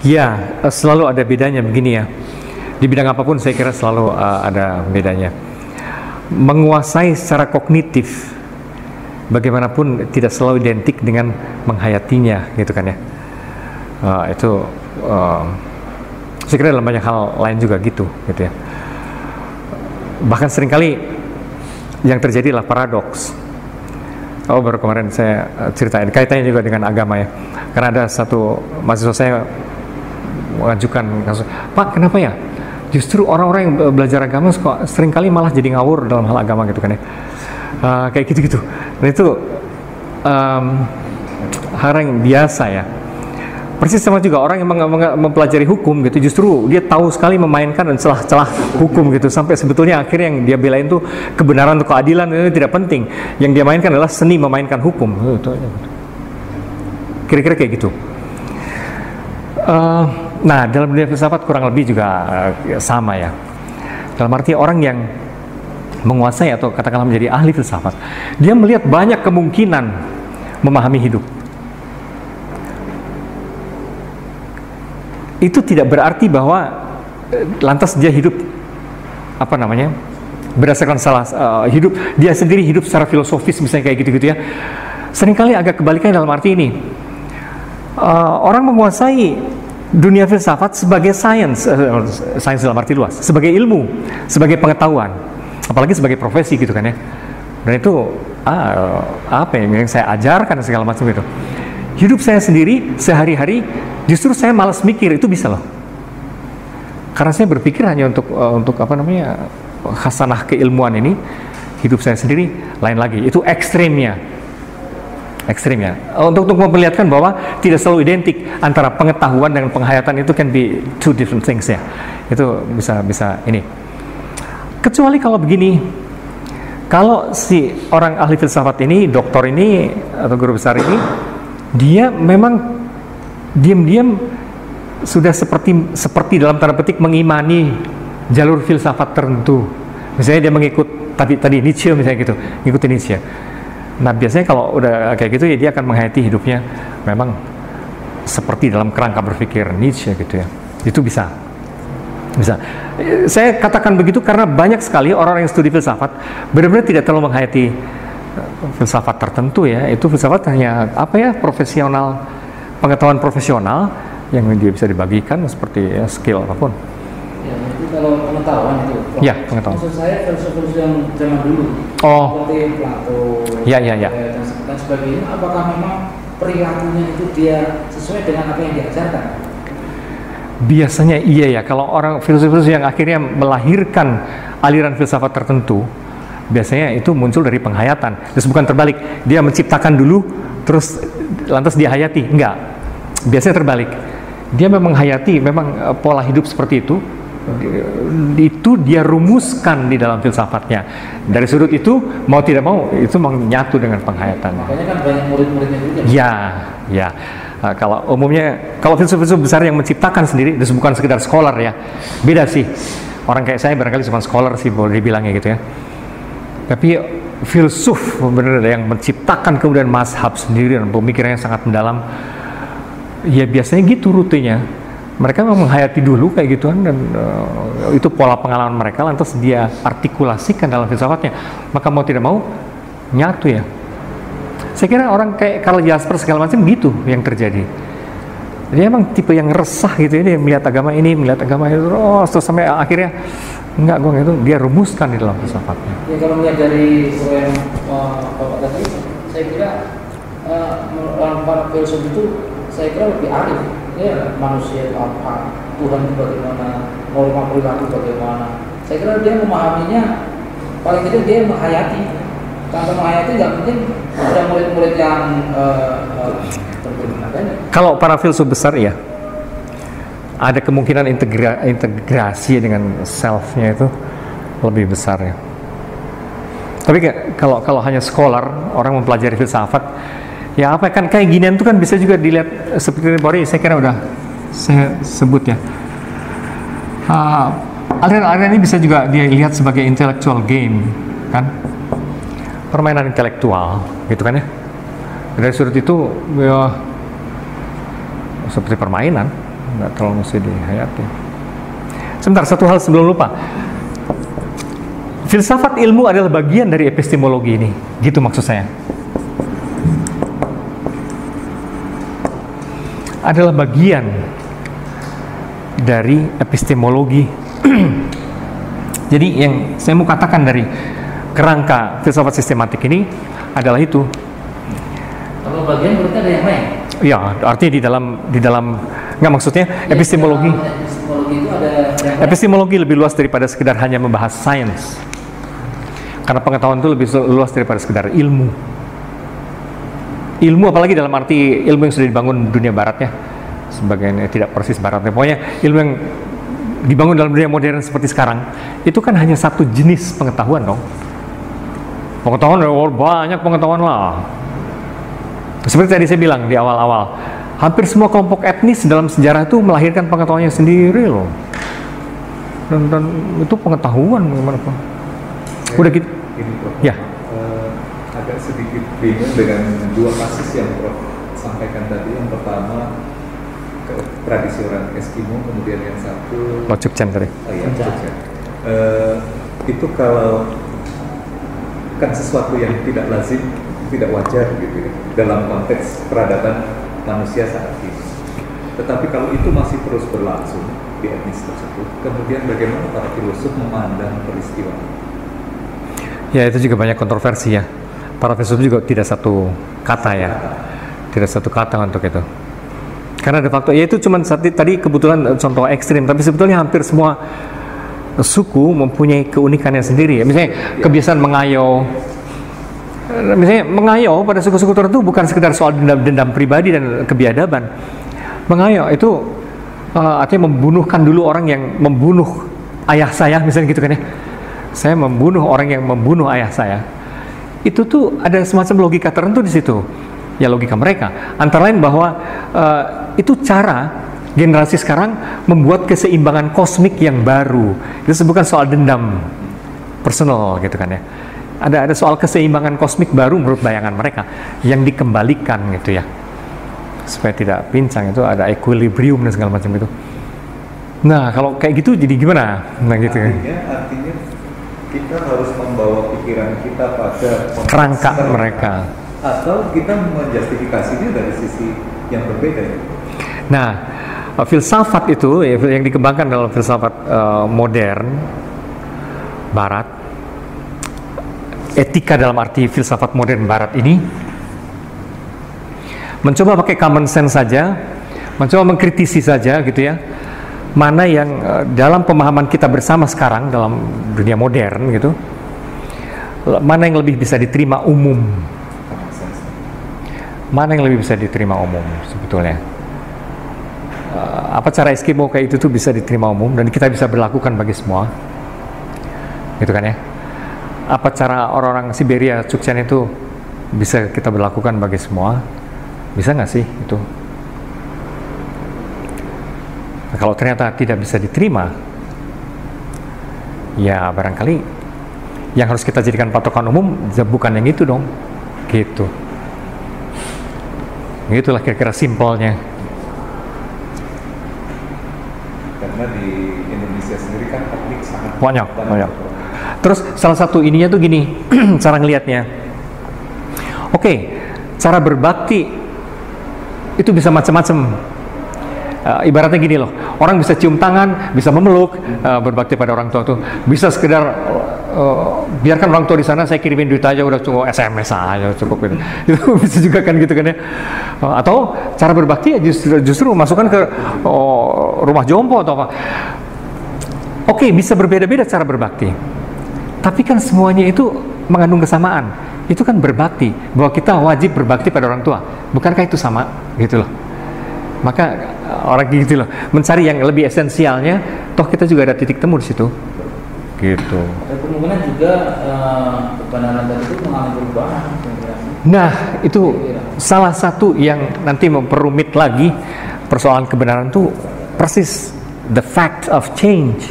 Ya, selalu ada bedanya begini ya. Di bidang apapun saya kira selalu ada bedanya. Menguasai secara kognitif, bagaimanapun tidak selalu identik dengan menghayatinya, gitu kan ya. Saya kira dalam banyak hal lain juga gitu ya. Bahkan seringkali yang terjadi adalah paradoks. Baru kemarin saya ceritain, kaitannya juga dengan agama ya. Karena ada satu mahasiswa saya mengajukan kasus, Pak, kenapa ya? Justru orang-orang yang belajar agama seringkali malah jadi ngawur dalam hal agama, gitu kan ya. Kayak gitu-gitu. Dan itu hal yang biasa ya. Persis sama juga orang yang mempelajari hukum gitu, justru dia tahu sekali memainkan dan celah-celah hukum gitu, sampai sebetulnya akhirnya yang dia belain tuh kebenaran atau keadilan itu tidak penting. Yang dia mainkan adalah seni memainkan hukum. Kira-kira kayak gitu. Nah, dalam dunia filsafat kurang lebih juga sama ya. Dalam arti orang yang menguasai atau katakanlah menjadi ahli filsafat, dia melihat banyak kemungkinan memahami hidup. Itu tidak berarti bahwa lantas dia hidup berdasarkan hidup dia sendiri hidup secara filosofis misalnya kayak gitu-gitu ya. Seringkali agak kebalikannya dalam arti ini. Orang menguasai dunia filsafat sebagai sains dalam arti luas, sebagai ilmu, sebagai pengetahuan, apalagi sebagai profesi gitu kan ya. Dan itu apa yang saya ajarkan segala macam itu. Hidup saya sendiri sehari-hari justru saya malas mikir, itu bisa loh. Karena saya berpikir hanya untuk khasanah keilmuan ini. Hidup saya sendiri lain lagi. Itu ekstrimnya. Untuk memperlihatkan bahwa tidak selalu identik antara pengetahuan dengan penghayatan, itu can be two different things ya. Itu bisa ini. Kecuali kalau begini, kalau si orang ahli filsafat ini, doktor ini atau guru besar ini, dia memang diam-diam sudah seperti dalam tanda petik mengimani jalur filsafat tertentu. Misalnya dia mengikut tadi Nietzsche misalnya gitu, ngikutin Nietzsche. Nah, biasanya kalau udah kayak gitu ya dia akan menghayati hidupnya memang seperti dalam kerangka berpikir Nietzsche gitu ya. Itu bisa. Saya katakan begitu karena banyak sekali orang yang studi filsafat benar-benar tidak terlalu menghayati filsafat tertentu ya. Itu filsafat hanya profesional, pengetahuan profesional yang dia bisa dibagikan seperti ya, skill apapun. Ya, itu kalau pengetahuan itu. Ya, pengetahuan. Maksud saya filsuf-filsuf yang zaman dulu. Seperti Plato. Ya. Dan sebagainya. Apakah memang perilakunya itu dia sesuai dengan apa yang diajarkan? Biasanya iya ya. Kalau orang filsuf-filsuf yang akhirnya melahirkan aliran filsafat tertentu, biasanya itu muncul dari penghayatan. Terus bukan terbalik. Dia menciptakan dulu, terus lantas dia hayati. Enggak. Biasanya terbalik. Dia memang hayati, memang pola hidup seperti itu dia rumuskan di dalam filsafatnya. Dari sudut itu, mau tidak mau, itu menyatu dengan penghayatan. Makanya kan banyak murid-muridnya juga. Ya. Kalau umumnya, kalau filsuf-filsuf besar yang menciptakan sendiri, itu bukan sekedar scholar ya. Beda sih. Orang kayak saya barangkali cuma scholar sih, boleh dibilangnya gitu ya. Tapi filsuf benar yang menciptakan kemudian mazhab sendiri dan pemikirannya sangat mendalam. Ya biasanya gitu rutenya. Mereka memang menghayati dulu kayak gituan dan itu pola pengalaman mereka, lantas dia artikulasikan dalam filsafatnya. Maka mau tidak mau nyatu ya. Saya kira orang kayak Karl Jasper segala macam gitu yang terjadi. Dia emang tipe yang resah gitu ya, dia melihat agama ini, melihat agama itu, terus sampai akhirnya dia rumuskan di dalam filsafatnya. Ya kalau melihat dari yang Bapak tadi, saya kira para filsuf itu saya kira lebih arif. Ya, manusia itu apa, Tuhan itu bagaimana, norma perilaku bagaimana. Saya kira dia memahaminya, paling tidak dia menghayati. Tanpa menghayati nggak mungkin ada murid-murid yang berguna. Kalau para filsuf besar ya, ada kemungkinan integrasi dengan self-nya itu lebih besar ya. Tapi kalau hanya scholar, orang mempelajari filsafat, ya apa kan kayak ginian itu kan bisa juga dilihat seperti Bori, saya kira udah saya sebut ya. Aliran-aliran ini bisa juga dilihat sebagai intellectual game, kan? Permainan intelektual, gitu kan ya. Dari sudut itu ya seperti permainan, nggak terlalu mesti dihayati. Sebentar, satu hal sebelum lupa. Filsafat ilmu adalah bagian dari epistemologi ini, gitu maksud saya. Adalah bagian dari epistemologi. Jadi yang saya mau katakan dari kerangka filsafat sistematik ini adalah itu. Kalau bagian berarti ada yang lain. Ya, artinya di dalam nggak maksudnya epistemologi. Epistemologi itu ada yang Epistemologi lebih luas daripada sekedar hanya membahas sains. Karena pengetahuan itu lebih luas daripada sekedar ilmu. Ilmu apalagi dalam arti ilmu yang sudah dibangun dunia barat ya. Sebagian tidak persis baratnya. Pokoknya ilmu yang dibangun dalam dunia modern seperti sekarang, itu kan hanya satu jenis pengetahuan dong. Pengetahuan, banyak pengetahuan lah. Seperti tadi saya bilang di awal-awal, hampir semua kelompok etnis dalam sejarah itu melahirkan pengetahuannya sendiri loh. Dan itu pengetahuan gimana Pak? Udah gitu. Ini Prof. Ya. Agak sedikit bingung dengan dua kasus yang Prof sampaikan tadi. Yang pertama tradisi orang Eskimo, kemudian yang satu Locukchen tadi. Oh iya, Locukchen. Itu kalau kan sesuatu yang tidak lazim, tidak wajar gitu ya, dalam konteks peradaban manusia saat ini. Tetapi kalau itu masih terus berlangsung di etnis tersebut, kemudian bagaimana para filosof memandang peristiwa? Ya itu juga banyak kontroversi ya. Para filsuf juga tidak satu kata ya, tidak satu kata untuk itu. Karena de facto, ya itu cuma tadi kebetulan contoh ekstrim, tapi sebetulnya hampir semua suku mempunyai keunikannya sendiri. Misalnya kebiasaan mengayau, misalnya mengayau pada suku-suku tertentu bukan sekedar soal dendam pribadi dan kebiadaban. Mengayau itu artinya membunuhkan dulu orang yang membunuh ayah saya, misalnya gitu kan ya. Saya membunuh orang yang membunuh ayah saya. Itu tuh ada semacam logika tertentu di situ. Ya logika mereka. Antara lain bahwa itu cara generasi sekarang membuat keseimbangan kosmik yang baru. Itu bukan soal dendam personal gitu kan ya. Ada soal keseimbangan kosmik baru menurut bayangan mereka yang dikembalikan gitu ya. Supaya tidak pincang, itu ada equilibrium dan segala macam itu. Nah, kalau kayak gitu jadi gimana? Nah gitu. Artinya kita harus membawa pikiran kita pada kerangka mereka. Atau kita menjustifikasinya dari sisi yang berbeda. Nah, filsafat itu yang dikembangkan dalam filsafat modern Barat, etika dalam arti filsafat modern Barat ini mencoba pakai common sense saja, mencoba mengkritisi saja gitu ya, mana yang dalam pemahaman kita bersama sekarang dalam dunia modern gitu, mana yang lebih bisa diterima umum. Mana yang lebih bisa diterima umum sebetulnya? Apa cara Eskimo kayak itu tuh bisa diterima umum dan kita bisa berlakukan bagi semua, gitu kan ya? Apa cara orang-orang Siberia, Chukchen itu bisa kita berlakukan bagi semua? Bisa nggak sih itu? Nah, kalau ternyata tidak bisa diterima, ya barangkali yang harus kita jadikan patokan umum bukan yang itu dong, gitu. Itulah kira-kira simpelnya. Karena di Indonesia sendiri kan teknik sangat banyak. Terus salah satu ininya tuh gini, cara ngelihatnya. Oke, cara berbakti itu bisa macam-macam. Ibaratnya gini loh, orang bisa cium tangan, bisa memeluk, berbakti pada orang tua tuh, bisa sekedar biarkan orang tua di sana, saya kirimin duit aja udah cukup, SMS aja cukup gitu. Itu bisa juga kan gitu kan ya. Atau cara berbakti ya justru masukkan ke rumah jompo atau apa. Oke, bisa berbeda-beda cara berbakti. Tapi kan semuanya itu mengandung kesamaan. Itu kan berbakti, bahwa kita wajib berbakti pada orang tua. Bukankah itu sama gitu loh. Maka orang gitu loh, mencari yang lebih esensialnya, toh kita juga ada titik temu di situ. Gitu. Dan kemungkinan juga kebenaran tadi itu mengalami perubahan. Nah, itu salah satu yang nanti memperumit lagi persoalan kebenaran itu persis the fact of change.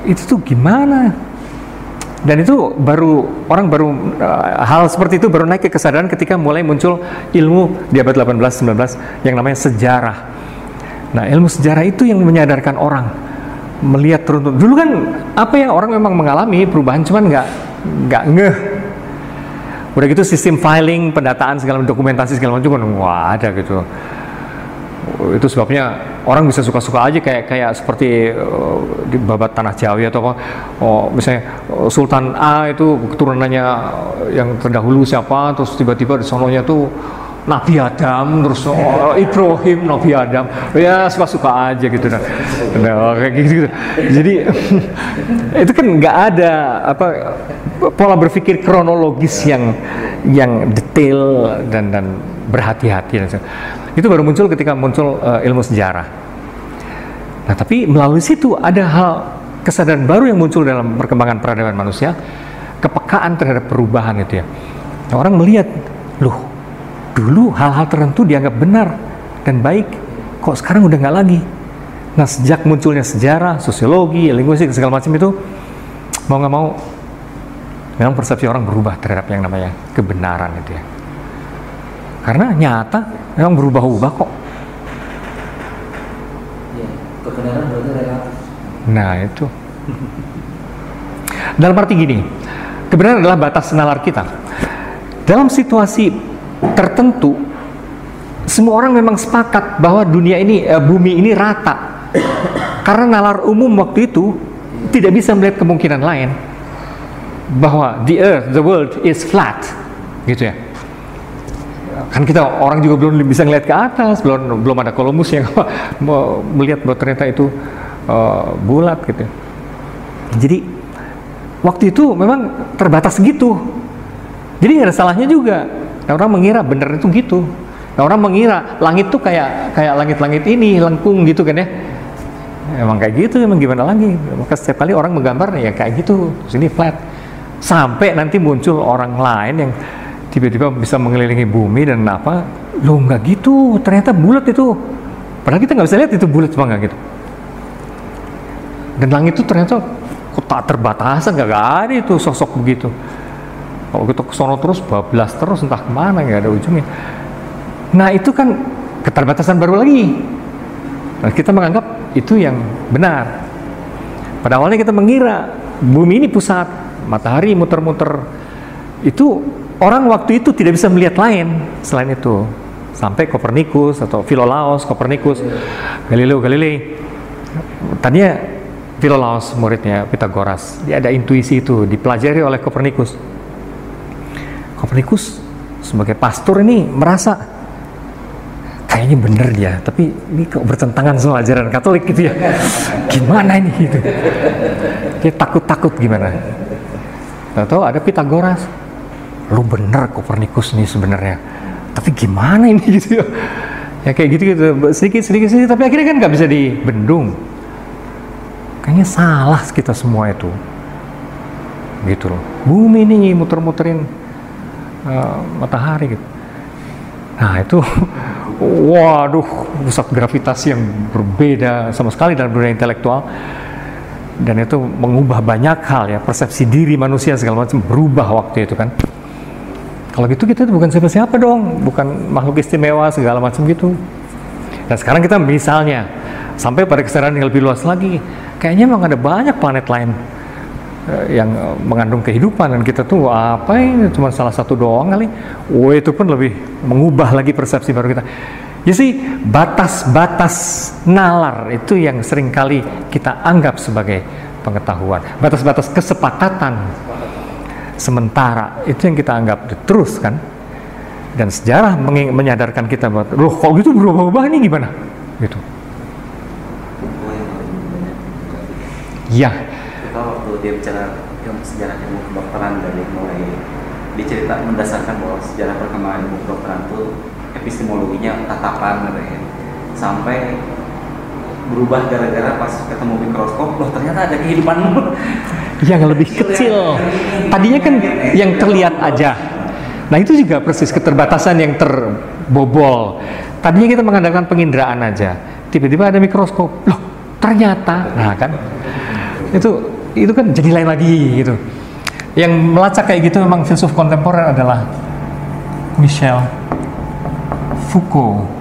Itu tuh gimana? Dan itu orang baru hal seperti itu baru naik ke kesadaran ketika mulai muncul ilmu di abad 18-19 yang namanya sejarah. Nah, ilmu sejarah itu yang menyadarkan orang melihat turun. Dulu kan apa ya, orang memang mengalami perubahan, cuman nggak ngeh. Udah gitu sistem filing, pendataan segala dokumentasi segala macam kan wah ada gitu. Itu sebabnya orang bisa suka-suka aja kayak seperti di babat tanah Jawi atau apa, misalnya Sultan A itu keturunannya yang terdahulu siapa, terus tiba-tiba di sononya tuh Nabi Adam, terus Ibrahim, Nabi Adam, ya suka-suka aja gitu. Nah, kayak gitu. Jadi itu kan nggak ada apa pola berpikir kronologis yang detail dan berhati-hati. Itu baru muncul ketika muncul ilmu sejarah. Nah, tapi melalui situ ada hal kesadaran baru yang muncul dalam perkembangan peradaban manusia, kepekaan terhadap perubahan itu ya. Nah, orang melihat, loh, dulu hal-hal tertentu dianggap benar dan baik, kok sekarang udah nggak lagi. Nah, sejak munculnya sejarah, sosiologi, linguistik segala macam itu, mau nggak mau, memang persepsi orang berubah terhadap yang namanya kebenaran itu ya. Karena nyata memang berubah-ubah kok. Ya, kebenaran berarti relatif. Nah itu. Dalam arti gini, kebenaran adalah batas nalar kita. Dalam situasi tertentu, semua orang memang sepakat bahwa dunia ini, bumi ini rata. Karena nalar umum waktu itu tidak bisa melihat kemungkinan lain bahwa the world is flat, gitu ya. Kan kita orang juga belum bisa ngelihat ke atas, belum ada Columbus yang melihat bahwa ternyata itu bulat gitu. Jadi waktu itu memang terbatas gitu. Jadi nggak ada salahnya juga. Nah, orang mengira benar itu gitu. Nah, orang mengira langit tuh kayak langit-langit ini lengkung gitu kan ya. Emang kayak gitu, emang gimana lagi. Maka setiap kali orang menggambar ya kayak gitu, sini flat. Sampai nanti muncul orang lain yang tiba-tiba bisa mengelilingi bumi dan apa, lo nggak gitu, ternyata bulat itu. Padahal kita nggak bisa lihat itu bulat apa nggak gitu. Dan langit itu ternyata kok tak terbatasan, nggak ada itu sosok begitu. Kalau kita kesono terus, bablas terus, entah kemana, nggak ada ujungnya. Nah itu kan keterbatasan baru lagi. Nah, kita menganggap itu yang benar. Pada awalnya kita mengira bumi ini pusat, matahari muter-muter. Itu orang waktu itu tidak bisa melihat lain selain itu. Sampai Kopernikus atau Philolaos, Kopernikus, Galileo Galilei. Tadinya Philolaos muridnya Pythagoras, dia ada intuisi itu, dipelajari oleh Kopernikus. Kopernikus sebagai pastor ini merasa kayaknya bener dia, tapi ini kok bertentangan sama ajaran Katolik gitu ya. Gimana ini gitu. Dia takut-takut gimana. Tahu ada Pythagoras. Lu bener Kopernikus nih sebenarnya. Tapi gimana ini gitu ya. Ya kayak gitu sedikit, tapi akhirnya kan nggak bisa dibendung. Kayaknya salah kita semua itu. Gitu loh. Bumi ini muter-muterin matahari gitu. Nah itu waduh, pusat gravitasi yang berbeda sama sekali dalam dunia intelektual, dan itu mengubah banyak hal ya, persepsi diri manusia segala macam berubah waktu itu kan. Kalau gitu kita itu bukan siapa-siapa dong, bukan makhluk istimewa segala macam gitu. Dan sekarang kita misalnya sampai pada kesadaran yang lebih luas lagi, kayaknya memang ada banyak planet lain yang mengandung kehidupan, dan kita tuh apa ini cuma salah satu doang kali. Itu pun lebih mengubah lagi persepsi baru kita. Ya sih, batas-batas nalar itu yang seringkali kita anggap sebagai pengetahuan, batas-batas kesepakatan sementara itu yang kita anggap terus kan. Dan sejarah menyadarkan kita bahwa loh kok gitu berubah-ubah nih gimana gitu. Ya. Waktu dia bicara sejarah ilmu kedokteran, dari mulai dicerita mendasarkan bahwa sejarah perkembangan ilmu kedokteran itu epistemologinya tatapan gitu ya, sampai berubah gara-gara pas ketemu mikroskop, loh ternyata ada kehidupan yang lebih kecil. Tadinya kan yang terlihat aja. Nah itu juga persis keterbatasan yang terbobol. Tadinya kita mengandalkan penginderaan aja, tiba-tiba ada mikroskop, loh ternyata, nah kan itu kan jadi lain lagi gitu. Yang melacak kayak gitu memang filsuf kontemporer adalah Michel Foucault.